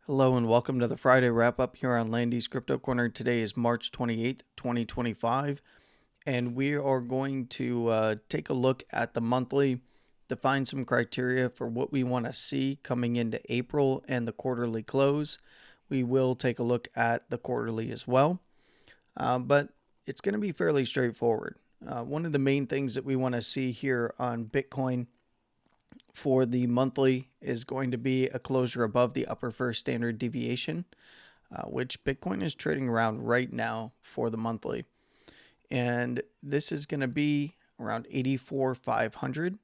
Hello and welcome to the Friday wrap up here on Landy's Crypto Corner. Today is March 28th, 2025, and we are going to take a look at the monthly, define some criteria for what we want to see coming into April and the quarterly close. We will take a look at the quarterly as well, but it's going to be fairly straightforward. One of the main things that we want to see here on Bitcoin for the monthly is going to be a closure above the upper first standard deviation, which Bitcoin is trading around right now for the monthly. And this is going to be around 84,500.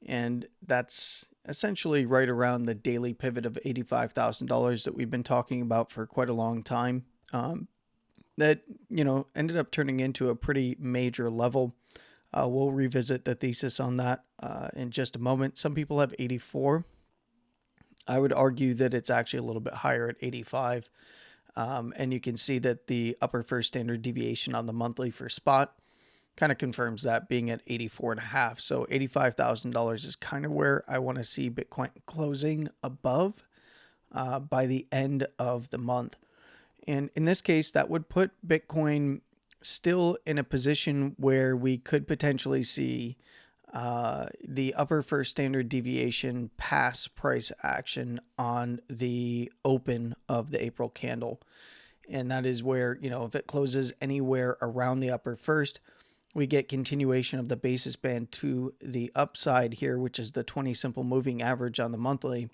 And that's essentially right around the daily pivot of $85,000 that we've been talking about for quite a long time. That, ended up turning into a pretty major level. We'll revisit the thesis on that in just a moment. Some people have 84. I would argue that it's actually a little bit higher at 85. And you can see that the upper first standard deviation on the monthly for spot kind of confirms that, being at 84.5. So $85,000 is kind of where I want to see Bitcoin closing above by the end of the month. And in this case, that would put Bitcoin still in a position where we could potentially see the upper first standard deviation pass price action on the open of the April candle. And that is where, if it closes anywhere around the upper first, we get continuation of the basis band to the upside here, which is the 20 simple moving average on the monthly.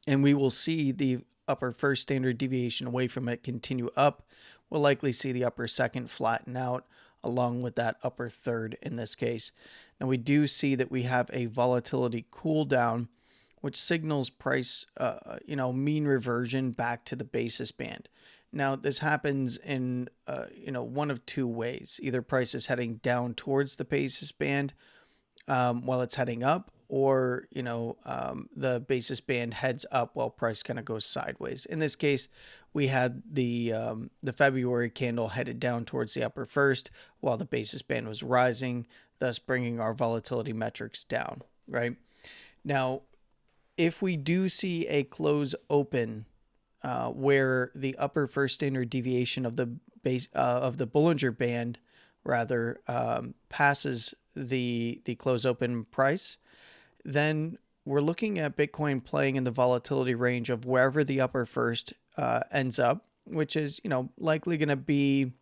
And we will see the upper first standard deviation away from it continue up. We'll likely see the upper second flatten out along with that upper third in this case. Now we do see that we have a volatility cool down, which signals price, mean reversion back to the basis band. Now this happens in, one of two ways. Either price is heading down towards the basis band while it's heading up, or the basis band heads up while price kind of goes sideways. In this case, we had the February candle headed down towards the upper first while the basis band was rising, thus bringing our volatility metrics down. Right now, if we do see a close open where the upper first standard deviation of the base of the Bollinger Band rather passes the close open price, then we're looking at Bitcoin playing in the volatility range of wherever the upper first ends up, which is, likely going to be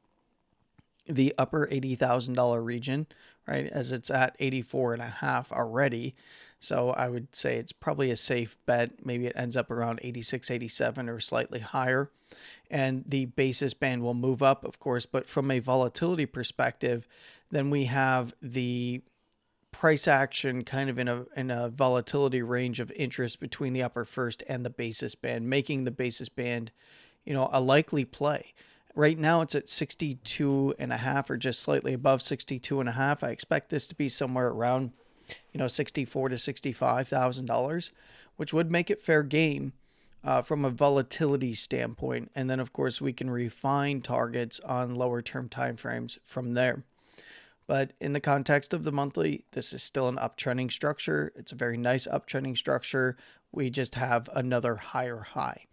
the upper $80,000 region, right? As it's at 84.5 already. So I would say it's probably a safe bet. Maybe it ends up around 86, 87 or slightly higher. And the basis band will move up, of course, but from a volatility perspective, then we have the price action kind of in a volatility range of interest between the upper first and the basis band, making the basis band, a likely play. Right now it's at 62.5 or just slightly above 62.5. I expect this to be somewhere around, $64,000 to $65,000, which would make it fair game from a volatility standpoint. And then of course we can refine targets on lower term timeframes from there. But in the context of the monthly, this is still an uptrending structure. It's a very nice uptrending structure. We just have another higher high.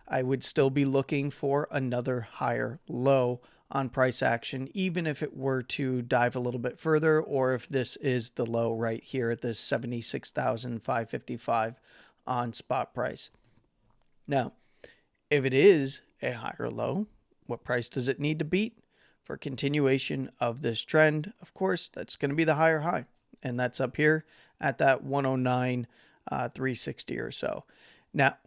I would still be looking for another higher low on price action, even if it were to dive a little bit further, or if this is the low right here at this 76,555 on spot price. Now, if it is a higher low, what price does it need to beat for continuation of this trend? Of course, that's going to be the higher high, and that's up here at that 109,360 or so. Now,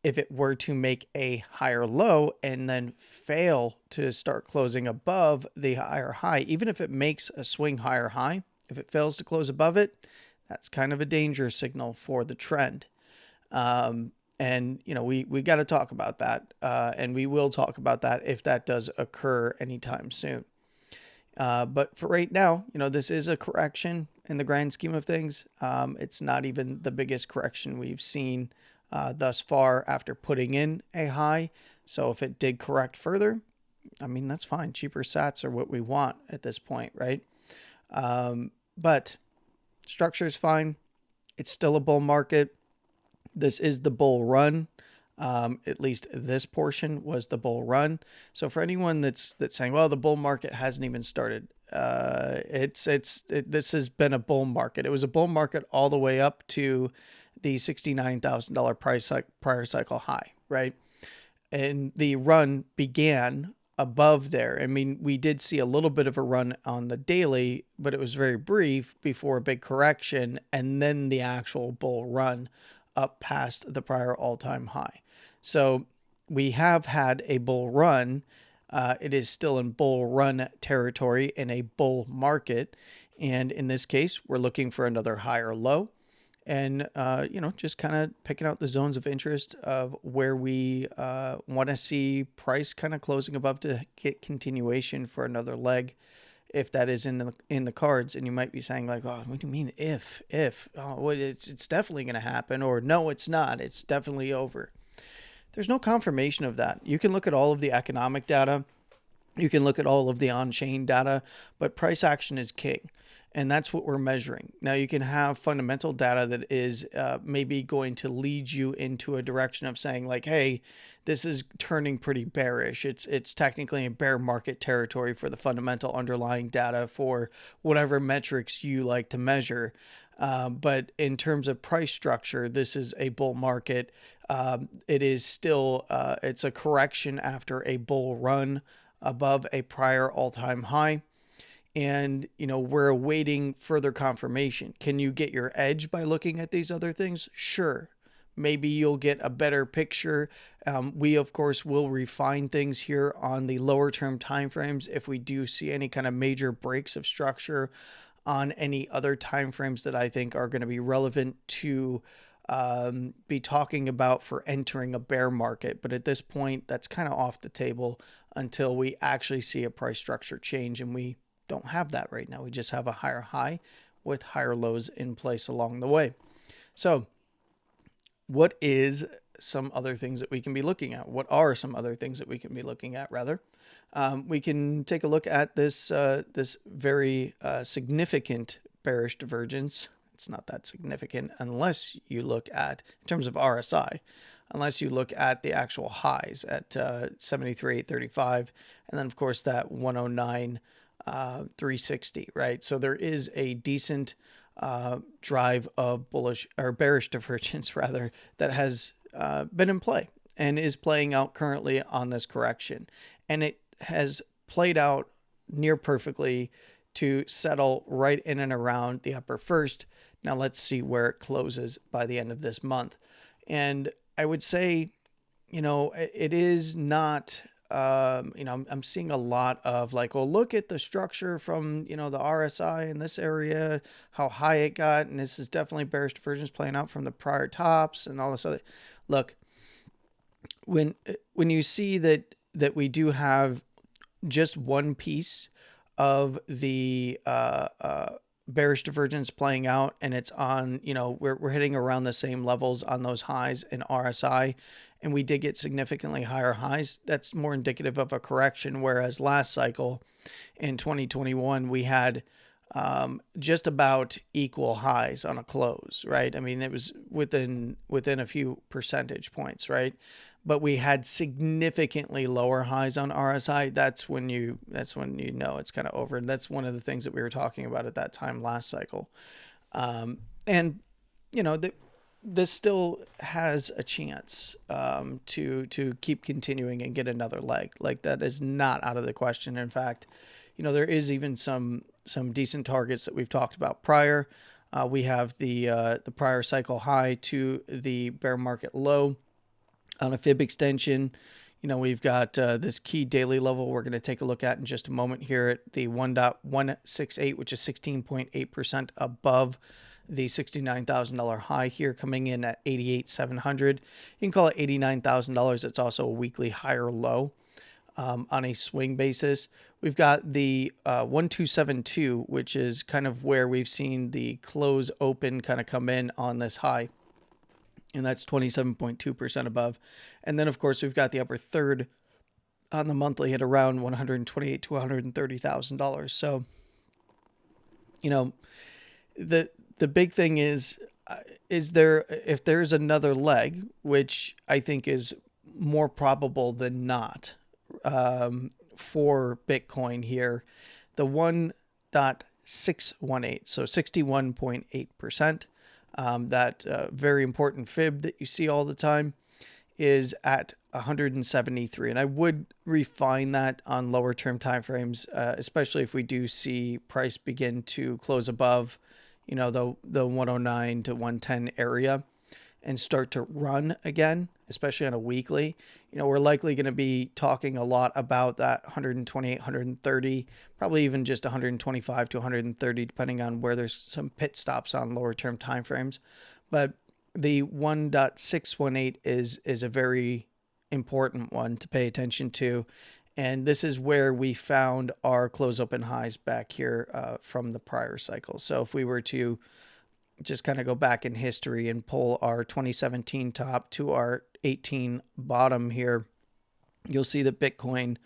if it were to make a higher low and then fail to start closing above the higher high, even if it makes a swing higher high, if it fails to close above it, that's kind of a danger signal for the trend. And, we got to talk about that. And we will talk about that if that does occur anytime soon. But for right now, this is a correction in the grand scheme of things. It's not even the biggest correction we've seen thus far after putting in a high. So if it did correct further, that's fine. Cheaper sats are what we want at this point, right? But structure is fine. It's still a bull market. This is the bull run. At least this portion was the bull run. So for anyone that's saying, well, the bull market hasn't even started, this has been a bull market. It was a bull market all the way up to the $69,000 prior cycle high, right? And the run began above there. I mean, we did see a little bit of a run on the daily, but it was very brief before a big correction, and then the actual bull run up past the prior all-time high. So we have had a bull run. It is still in bull run territory in a bull market. And in this case, we're looking for another higher low. And, just kind of picking out the zones of interest of where we want to see price kind of closing above to get continuation for another leg, if that is in the cards. And you might be saying like, oh, what do you mean if? Oh, well, it's definitely going to happen, or no, it's not. It's definitely over. There's no confirmation of that. You can look at all of the economic data. You can look at all of the on-chain data, but price action is king. And that's what we're measuring. Now, you can have fundamental data that is maybe going to lead you into a direction of saying like, hey, this is turning pretty bearish. It's technically in bear market territory for the fundamental underlying data for whatever metrics you like to measure. But in terms of price structure, this is a bull market. It is still, it's a correction after a bull run above a prior all-time high. And, we're awaiting further confirmation. Can you get your edge by looking at these other things? Sure. Maybe you'll get a better picture. We, of course, will refine things here on the lower term timeframes if we do see any kind of major breaks of structure on any other timeframes that I think are going to be relevant to be talking about for entering a bear market. But at this point, that's kind of off the table until we actually see a price structure change, and we don't have that right now. We just have a higher high with higher lows in place along the way. So what is some other things that we can be looking at? What are some other things that we can be looking at, rather? We can take a look at this very significant bearish divergence. It's not that significant unless you look at, in terms of RSI, unless you look at the actual highs at 73,835, and then of course that 109. 360, right? So there is a decent drive of bullish or bearish divergence, rather, that has been in play and is playing out currently on this correction. And it has played out near perfectly to settle right in and around the upper first. Now let's see where it closes by the end of this month. And I would say, it is not... I'm seeing a lot of like, well, look at the structure from, the RSI in this area, how high it got. And this is definitely bearish divergence playing out from the prior tops and all this other. Look, when you see that we do have just one piece of the, bearish divergence playing out, and it's on, we're hitting around the same levels on those highs in RSI, and we did get significantly higher highs. That's more indicative of a correction, whereas last cycle in 2021 we had just about equal highs on a close, right? I mean, it was within a few percentage points, right? But we had significantly lower highs on RSI. That's when you know it's kind of over. And that's one of the things that we were talking about at that time last cycle. And this still has a chance to keep continuing and get another leg. Like, that is not out of the question. In fact, there is even some decent targets that we've talked about prior. We have the prior cycle high to the bear market low. On a fib extension, we've got this key daily level we're going to take a look at in just a moment here at the 1.168, which is 16.8% above the $69,000 high here, coming in at 88,700. You can call it $89,000. It's also a weekly higher low on a swing basis. We've got the 1272, which is kind of where we've seen the close open kind of come in on this high. And that's 27.2% above. And then, of course, we've got the upper third on the monthly at around $128,000 to $130,000. So, the big thing is if there's another leg, which I think is more probable than not, for Bitcoin here, the 1.618, so 61.8%, that very important fib that you see all the time, is at 173. And I would refine that on lower term timeframes, especially if we do see price begin to close above, the 109 to 110 area and start to run again, especially on a weekly. We're likely going to be talking a lot about that 128, 130, probably even just 125 to 130, depending on where there's some pit stops on lower term timeframes. But the 1.618 is a very important one to pay attention to. And this is where we found our close open highs back here from the prior cycle. So if we were to just kind of go back in history and pull our 2017 top to our 18 bottom here, you'll see that Bitcoin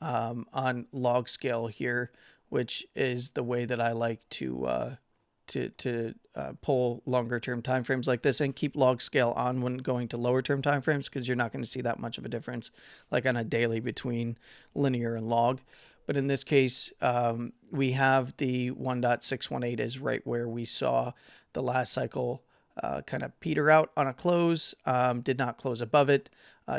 on log scale here, which is the way that I like to pull longer term timeframes like this, and keep log scale on when going to lower term timeframes, because you're not going to see that much of a difference like on a daily between linear and log. But in this case, we have the 1.618 is right where we saw the last cycle kind of peter out on a close, did not close above it,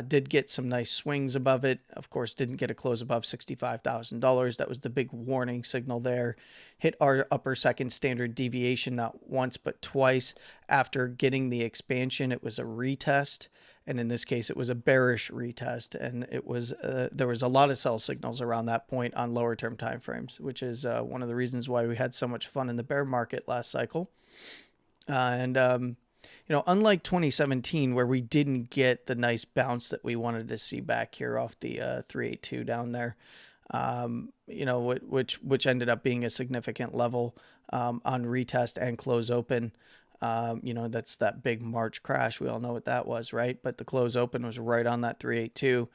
did get some nice swings above it. Of course, didn't get a close above $65,000. That was the big warning signal there. Hit our upper second standard deviation not once but twice. After getting the expansion, it was a retest. And in this case, it was a bearish retest, and it was there was a lot of sell signals around that point on lower term timeframes, which is one of the reasons why we had so much fun in the bear market last cycle. Unlike 2017, where we didn't get the nice bounce that we wanted to see back here off the 382 down there, which ended up being a significant level on retest and close open. That's that big March crash. We all know what that was, right? But the close open was right on that 382.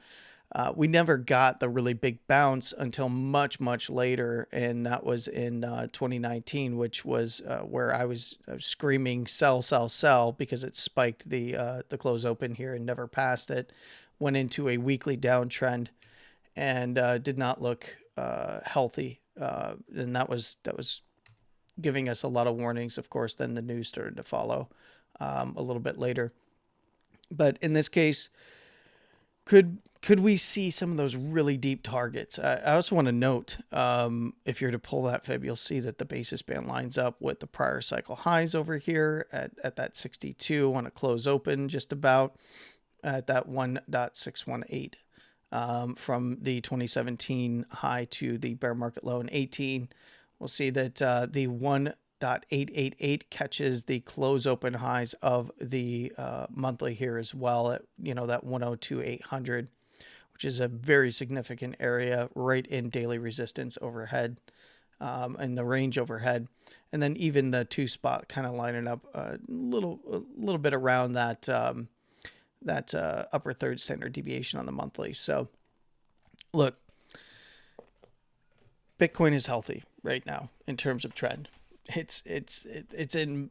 We never got the really big bounce until much, much later, and that was in 2019, which was where I was screaming sell, sell, sell, because it spiked the close open here and never passed it. Went into a weekly downtrend and did not look healthy, and that was giving us a lot of warnings. Of course, then the news started to follow a little bit later. But in this case, could we see some of those really deep targets? I also want to note, if you're to pull that fib, you'll see that the basis band lines up with the prior cycle highs over here at that 62 on a close open, just about at that 1.618 from the 2017 high to the bear market low in 18. We'll see that the 1.888 catches the close open highs of the monthly here as well at, that 102,800, which is a very significant area right in daily resistance overhead, and the range overhead. And then even the two spot kind of lining up a little bit around that upper third standard deviation on the monthly. So look, Bitcoin is healthy right now in terms of trend. It's in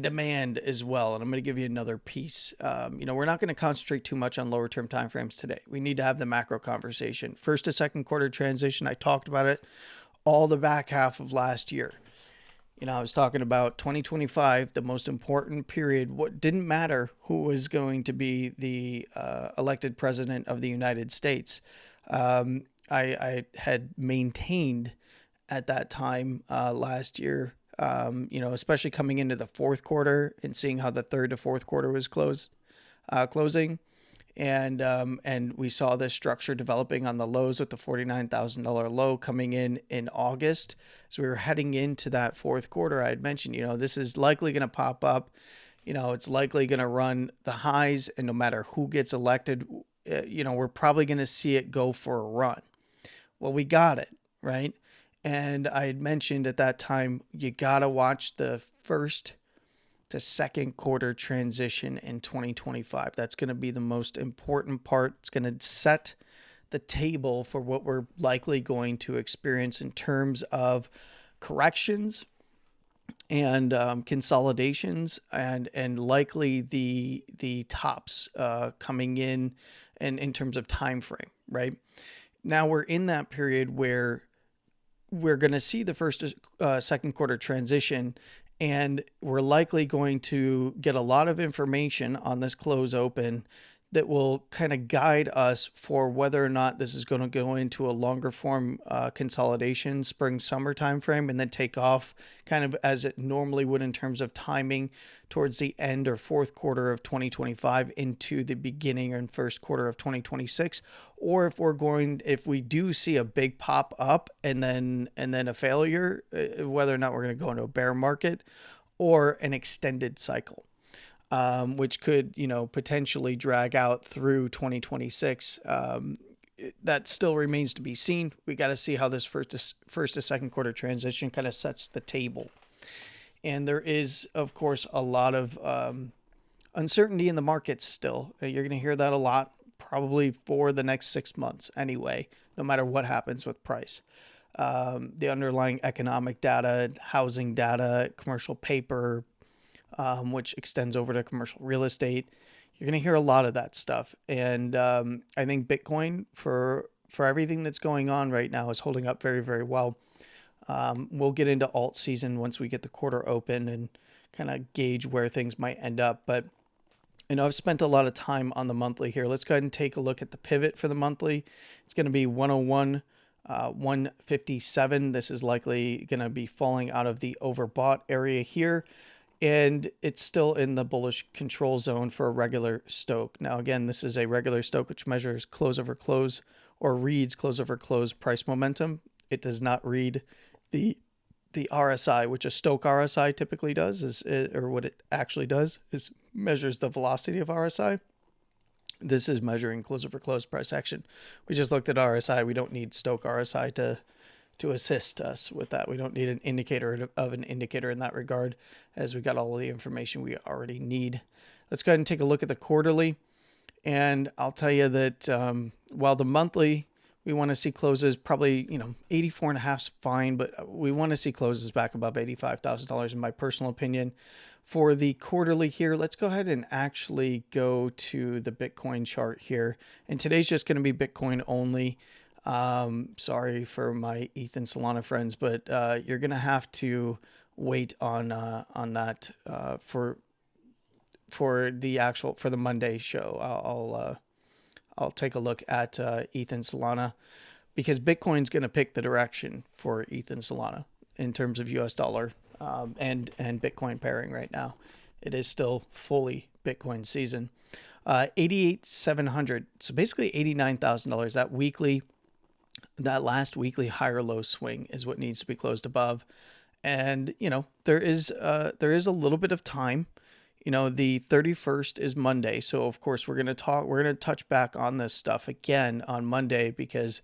demand as well, and I'm going to give you another piece. We're not going to concentrate too much on lower term timeframes today. We need to have the macro conversation. First to second quarter transition, I talked about it all the back half of last year. I was talking about 2025, the most important period. What didn't matter who was going to be the elected president of the United States. I had maintained at that time last year, especially coming into the fourth quarter and seeing how the third to fourth quarter was closing. And we saw this structure developing on the lows with the $49,000 low coming in August. So we were heading into that fourth quarter. I had mentioned, this is likely going to pop up. It's likely going to run the highs, and no matter who gets elected, we're probably going to see it go for a run. Well, we got it, right? And I had mentioned at that time, you got to watch the first to second quarter transition in 2025. That's going to be the most important part. It's going to set the table for what we're likely going to experience in terms of corrections and consolidations, and likely the tops coming in, and in terms of time frame. Right now, we're in that period where we're going to see the first second quarter transition, and we're likely going to get a lot of information on this close open that will kind of guide us for whether or not this is going to go into a longer form consolidation spring summer time frame, and then take off kind of as it normally would in terms of timing towards the end or fourth quarter of 2025 into the beginning and first quarter of 2026. Or if we do see a big pop up and then a failure, whether or not we're going to go into a bear market or an extended cycle, which could, potentially drag out through 2026. That still remains to be seen. We got to see how this first to second quarter transition kind of sets the table. And there is, of course, a lot of uncertainty in the markets still. You're going to hear that a lot, probably for the next 6 months anyway, no matter what happens with price. The underlying economic data, housing data, commercial paper, which extends over to commercial real estate. You're going to hear a lot of that stuff. And I think Bitcoin, for everything that's going on right now, is holding up very, very well. We'll get into alt season once we get the quarter open and kind of gauge where things might end up. But I've spent a lot of time on the monthly here. Let's go ahead and take a look at the pivot for the monthly. It's going to be 101, 157. This is likely going to be falling out of the overbought area here. And it's still in the bullish control zone for a regular Stochh. Now, again, this is a regular Stochh, which measures close over close, or reads close over close price momentum. It does not read the RSI, which a Stochh RSI typically does, or what it actually does is measures the velocity of RSI. This is measuring close over close price action. We just looked at RSI. We don't need Stochh RSI to assist us with that. We don't need an indicator of an indicator in that regard, as we got all the information we already need. Let's go ahead and take a look at the quarterly. And I'll tell you that while the monthly, we want to see closes probably, 84.5 is fine, but we want to see closes back above $85,000 in my personal opinion. For the quarterly here, let's go ahead and actually go to the Bitcoin chart here. And today's just going to be Bitcoin only. Sorry for my Ethan Solana friends, but you're going to have to wait on that for the Monday show. I'll take a look at Ethan Solana, because Bitcoin's going to pick the direction for Ethan Solana in terms of US dollar and Bitcoin pairing right now. It is still fully Bitcoin season. 88,700, so basically $89,000. That last weekly higher low swing is what needs to be closed above. And there is a little bit of time. The 31st is Monday. So of course we're going to touch back on this stuff again on Monday, because,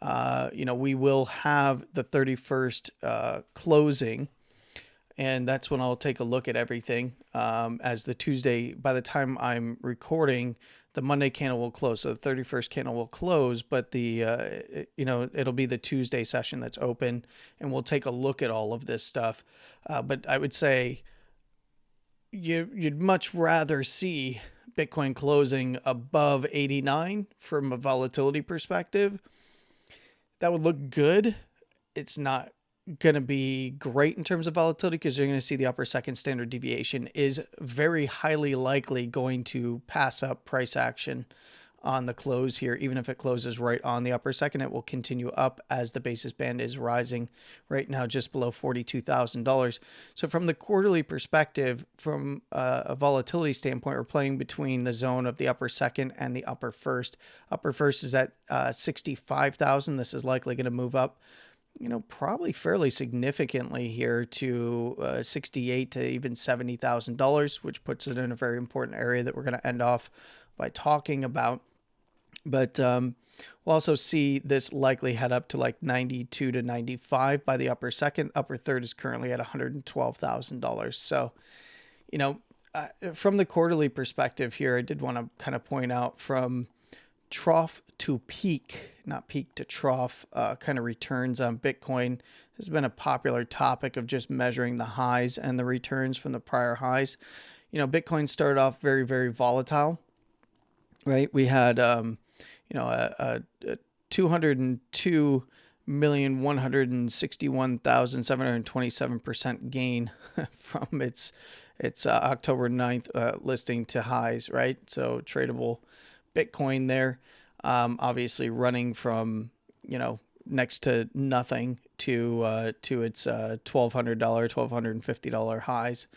we will have the 31st closing, and that's when I'll take a look at everything. As the Tuesday, by the time I'm recording, the Monday candle will close. So the 31st candle will close, but it'll be the Tuesday session that's open, and we'll take a look at all of this stuff. But I would say, you'd much rather see Bitcoin closing above 89 from a volatility perspective. That would look good. It's not going to be great in terms of volatility, because you're going to see the upper second standard deviation is very highly likely going to pass up price action on the close here. Even if it closes right on the upper second, it will continue up as the basis band is rising right now just below $42,000. So from the quarterly perspective, from a volatility standpoint, we're playing between the zone of the upper second and the upper first. Upper first is at 65,000. This is likely going to move up, probably fairly significantly here to $68,000 to even $70,000, which puts it in a very important area that we're going to end off by talking about. But we'll also see this likely head up to like 92 to 95 by the upper second. Upper third is currently at $112,000. So, from the quarterly perspective here, I did want to kind of point out from trough to peak, not peak to trough, kind of returns on Bitcoin has been a popular topic of just measuring the highs and the returns from the prior highs. Bitcoin started off very, very volatile, right? We had, a 202,161,727% gain from its October 9th listing to highs, right? So tradable Bitcoin there, obviously running from, next to nothing to its $1,200, $1,250 highs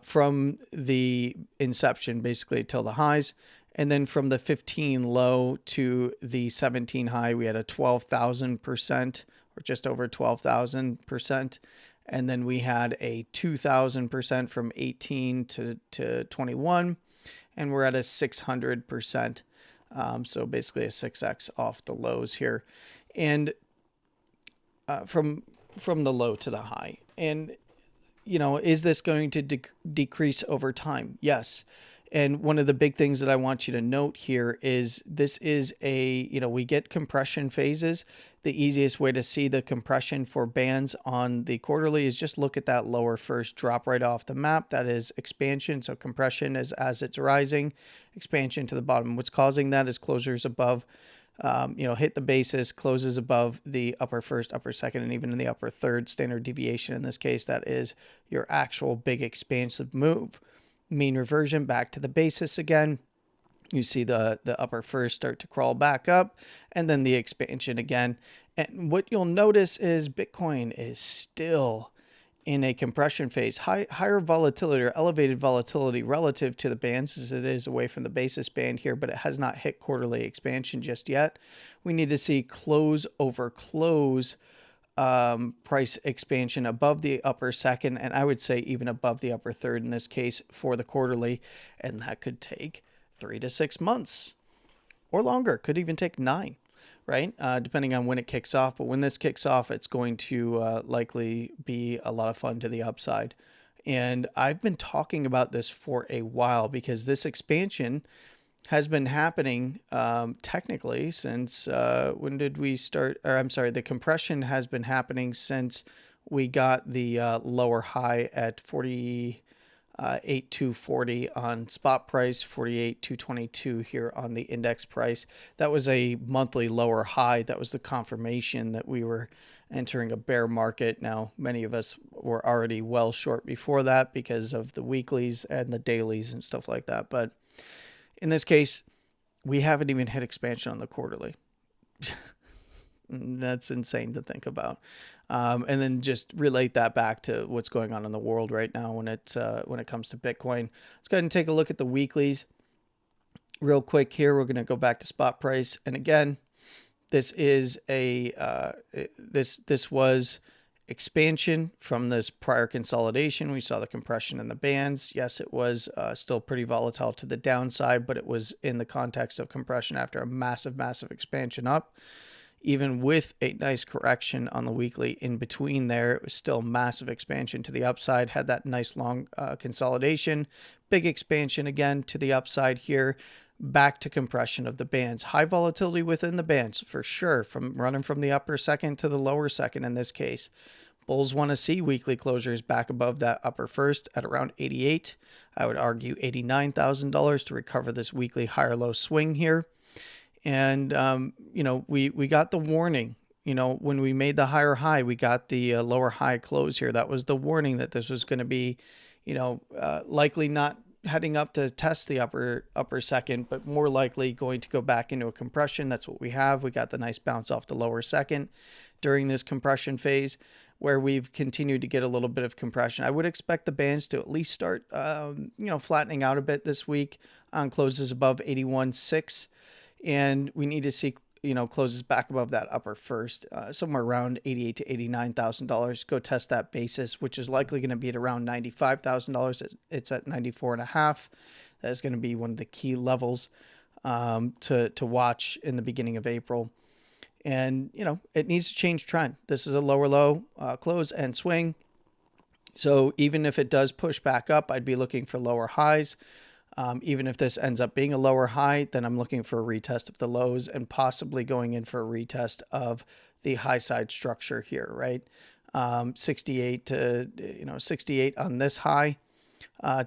from the inception, basically till the highs. And then from the 15 low to the 17 high, we had a 12,000% or just over 12,000%. And then we had a 2,000% from 18 to 21. And we're at a 600%. So basically a 6x off the lows here. And from the low to the high. And, is this going to decrease over time? Yes. And one of the big things that I want you to note here is this is we get compression phases. The easiest way to see the compression for bands on the quarterly is just look at that lower first drop right off the map. That is expansion. So compression is as it's rising, expansion to the bottom. What's causing that is closures above, hit the basis, closes above the upper first, upper second, and even in the upper third standard deviation. In this case, that is your actual big expansive move. Mean reversion back to the basis again. You see the upper first start to crawl back up, and then the expansion again. And what you'll notice is Bitcoin is still in a compression phase, higher volatility or elevated volatility relative to the bands as it is away from the basis band here, but it has not hit quarterly expansion just yet. We need to see close over close price expansion above the upper second, and I would say even above the upper third in this case for the quarterly, and that could take 3 to 6 months or longer. Could even take 9, right? Depending on when it kicks off. But when this kicks off, it's going to likely be a lot of fun to the upside. And I've been talking about this for a while because this expansion has been happening technically since when did we start? Or I'm sorry, the compression has been happening since we got the lower high at 48,240 on spot price, 48,222 here on the index price. That was a monthly lower high. That was the confirmation that we were entering a bear market. Now, many of us were already well short before that because of the weeklies and the dailies and stuff like that. But in this case, we haven't even hit expansion on the quarterly. That's insane to think about. And then just relate that back to what's going on in the world right now when it comes to Bitcoin. Let's go ahead and take a look at the weeklies real quick here. We're going to go back to spot price. And again, this is this was expansion from this prior consolidation. We saw the compression in the bands. Yes, it was still pretty volatile to the downside, but it was in the context of compression after a massive, massive expansion up. Even with a nice correction on the weekly in between there, it was still massive expansion to the upside, had that nice long consolidation, big expansion again to the upside here, back to compression of the bands. High volatility within the bands for sure, from running from the upper second to the lower second in this case. Bulls want to see weekly closures back above that upper first at around 88. I would argue $89,000 to recover this weekly higher low swing here. And, we got the warning, when we made the higher high, we got the lower high close here. That was the warning that this was going to be, likely not heading up to test the upper second, but more likely going to go back into a compression. That's what we have. We got the nice bounce off the lower second during this compression phase where we've continued to get a little bit of compression. I would expect the bands to at least start, flattening out a bit this week on closes above 81.6. And we need to see, closes back above that upper first, somewhere around $88,000 to $89,000. Go test that basis, which is likely going to be at around $95,000. It's at 94.5. That is going to be one of the key levels to watch in the beginning of April. And, it needs to change trend. This is a lower low close and swing. So even if it does push back up, I'd be looking for lower highs. Even if this ends up being a lower high, then I'm looking for a retest of the lows and possibly going in for a retest of the high side structure here, right? 68 to 68 on this high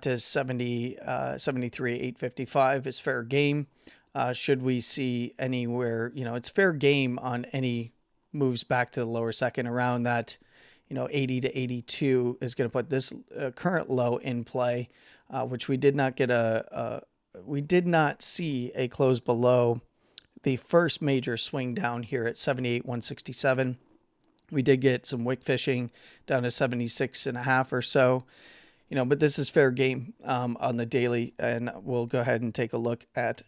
to 73 855 is fair game. Should we see anywhere, it's fair game on any moves back to the lower second around that, 80 to 82 is going to put this current low in play, which we did not get we did not see a close below the first major swing down here at 78 167. We did get some wick fishing down to 76 and a half or so, but this is fair game on the daily, and we'll go ahead and take a look at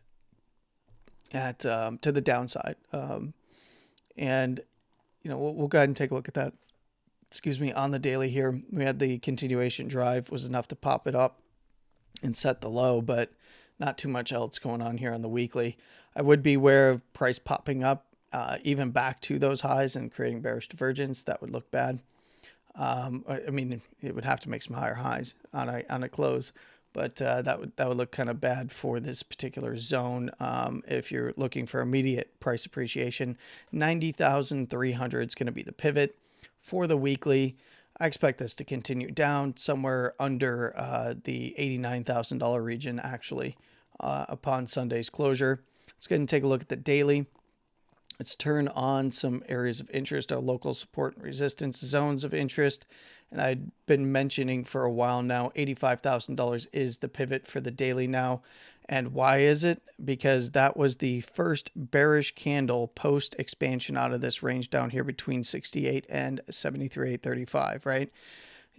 to the downside, and we'll go ahead and take a look at that. Excuse me, on the daily here, we had the continuation drive was enough to pop it up and set the low, but not too much else going on here on the weekly. I would be aware of price popping up even back to those highs and creating bearish divergence. That would look bad. I mean, it would have to make some higher highs on a close, but that would look kind of bad for this particular zone. If you're looking for immediate price appreciation, 90,300 is going to be the pivot for the weekly. I expect this to continue down somewhere under the $89,000 region, actually, upon Sunday's closure. Let's go ahead and take a look at the daily. Let's turn on some areas of interest, our local support and resistance zones of interest. And I've been mentioning for a while now, $85,000 is the pivot for the daily now. And why is it? Because that was the first bearish candle post expansion out of this range down here between 68 and 73.835, right?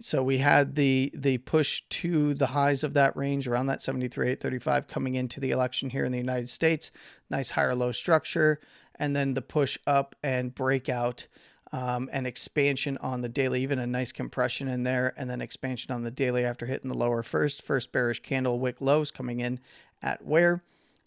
So we had the push to the highs of that range around that 73.835 coming into the election here in the United States. Nice higher low structure. And then the push up and breakout and expansion on the daily, even a nice compression in there, and then expansion on the daily after hitting the lower first bearish candle wick lows coming in at where?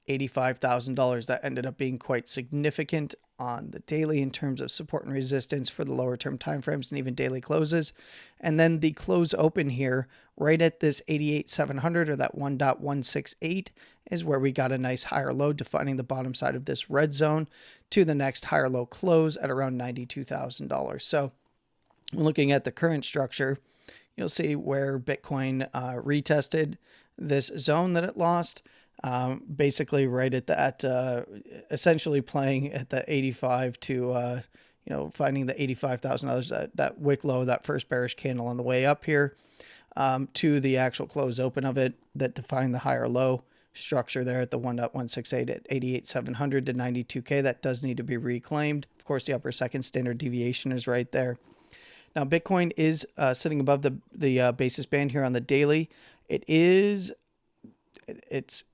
$85,000. That ended up being quite significant on the daily in terms of support and resistance for the lower term timeframes and even daily closes. And then the close open here right at this 88,700 or that 1.168 is where we got a nice higher low defining the bottom side of this red zone to the next higher low close at around $92,000. So looking at the current structure, you'll see where Bitcoin retested this zone that it lost. Basically right at that, essentially playing at the 85 to, finding the $85,000, that wick low, that first bearish candle on the way up here, to the actual close open of it that defined the higher low structure there at the 1.168 at 88,700 to 92K. That does need to be reclaimed. Of course, the upper second standard deviation is right there. Now, Bitcoin is sitting above the basis band here on the daily. It's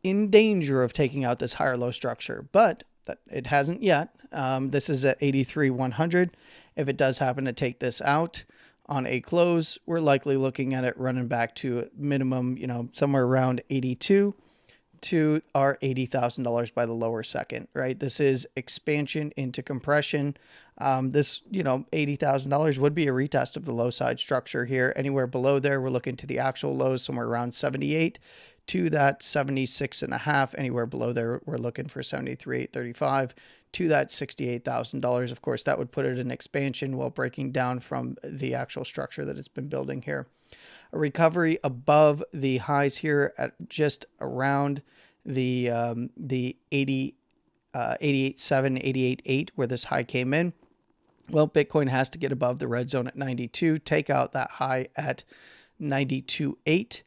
in danger of taking out this higher low structure, but it hasn't yet. This is at 83,100. If it does happen to take this out on a close, we're likely looking at it running back to minimum, somewhere around 82 to our $80,000 by the lower second, right? This is expansion into compression. This, $80,000 would be a retest of the low side structure here. Anywhere below there, we're looking to the actual lows somewhere around 78 to that 76 and a half. Anywhere below there, we're looking for 73,835 to that $68,000. Of course, that would put it in expansion while breaking down from the actual structure that it's been building here. A recovery above the highs here at just around the 88.7, 88.8 where this high came in. Well, Bitcoin has to get above the red zone at 92, take out that high at 92.8.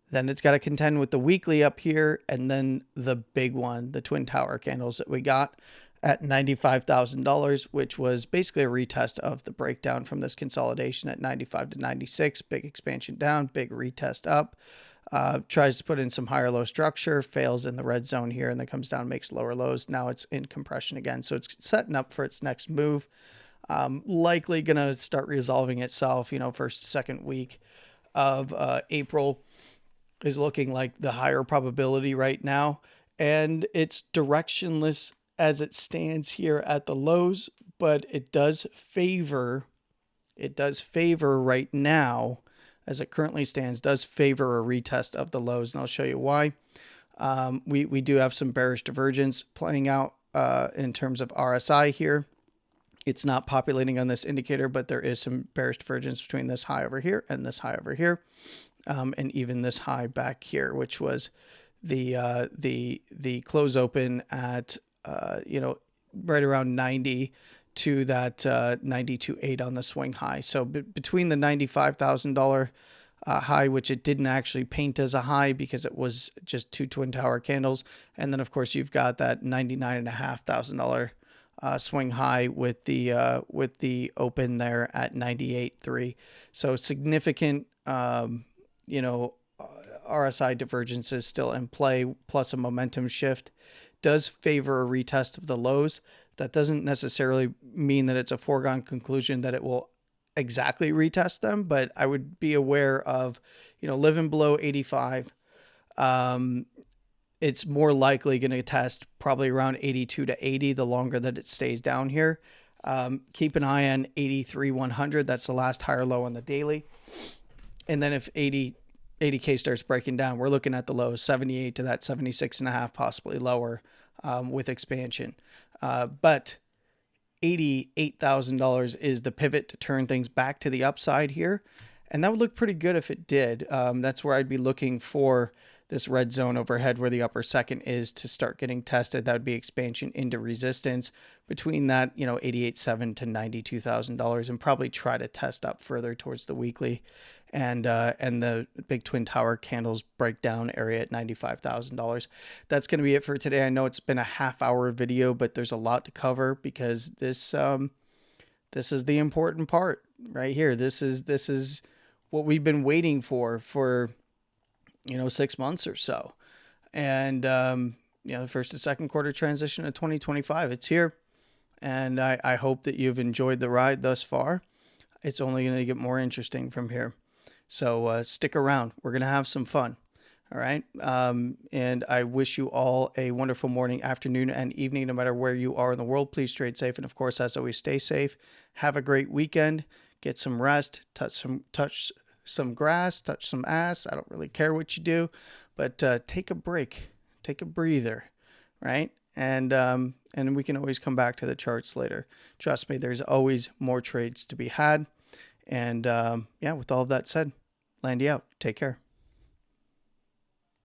Then it's got to contend with the weekly up here, and then the big one, the twin tower candles that we got at $95,000, which was basically a retest of the breakdown from this consolidation at 95 to 96. Big expansion down, big retest up. Tries to put in some higher low structure, fails in the red zone here, and then comes down, makes lower lows. Now it's in compression again. So it's setting up for its next move. Likely going to start resolving itself, first, second week of April is looking like the higher probability right now. And it's directionless as it stands here at the lows, but it does favor right now, as it currently stands, does favor a retest of the lows. And I'll show you why. We do have some bearish divergence playing out in terms of RSI here. It's not populating on this indicator, but there is some bearish divergence between this high over here and this high over here, and even this high back here, which was the close open at right around 90 to that 92.8 on the swing high. So between the $95,000 high, which it didn't actually paint as a high because it was just two twin tower candles, and then of course you've got that $99,500 swing high with the open there at 98.3. So significant RSI divergence is still in play, plus a momentum shift does favor a retest of the lows. That doesn't necessarily mean that it's a foregone conclusion that it will exactly retest them, but I would be aware of, living below 85. It's more likely going to test probably around 82 to 80 the longer that it stays down here. Keep an eye on 83,100. That's the last higher low on the daily. And then if 80K starts breaking down, we're looking at the low 78 to that 76.5, possibly lower with expansion. But $88,000 is the pivot to turn things back to the upside here. And that would look pretty good if it did. That's where I'd be looking for this red zone overhead where the upper second is to start getting tested. That would be expansion into resistance between that, $88,700 to $92,000, and probably try to test up further towards the weekly and the big twin tower candles breakdown area at $95,000. That's going to be it for today. I know it's been a half-hour video, but there's a lot to cover because this is the important part right here. This is what we've been waiting for 6 months or so. And the first to second quarter transition of 2025, it's here. And I hope that you've enjoyed the ride thus far. It's only going to get more interesting from here. So stick around. We're going to have some fun. All right. And I wish you all a wonderful morning, afternoon, and evening, no matter where you are in the world. Please trade safe. And of course, as always, stay safe. Have a great weekend. Get some rest. Touch some grass. Touch some ass. I don't really care what you do, but take a break. Take a breather. Right. And we can always come back to the charts later. Trust me, there's always more trades to be had. And with all of that said, Landy out. Take care.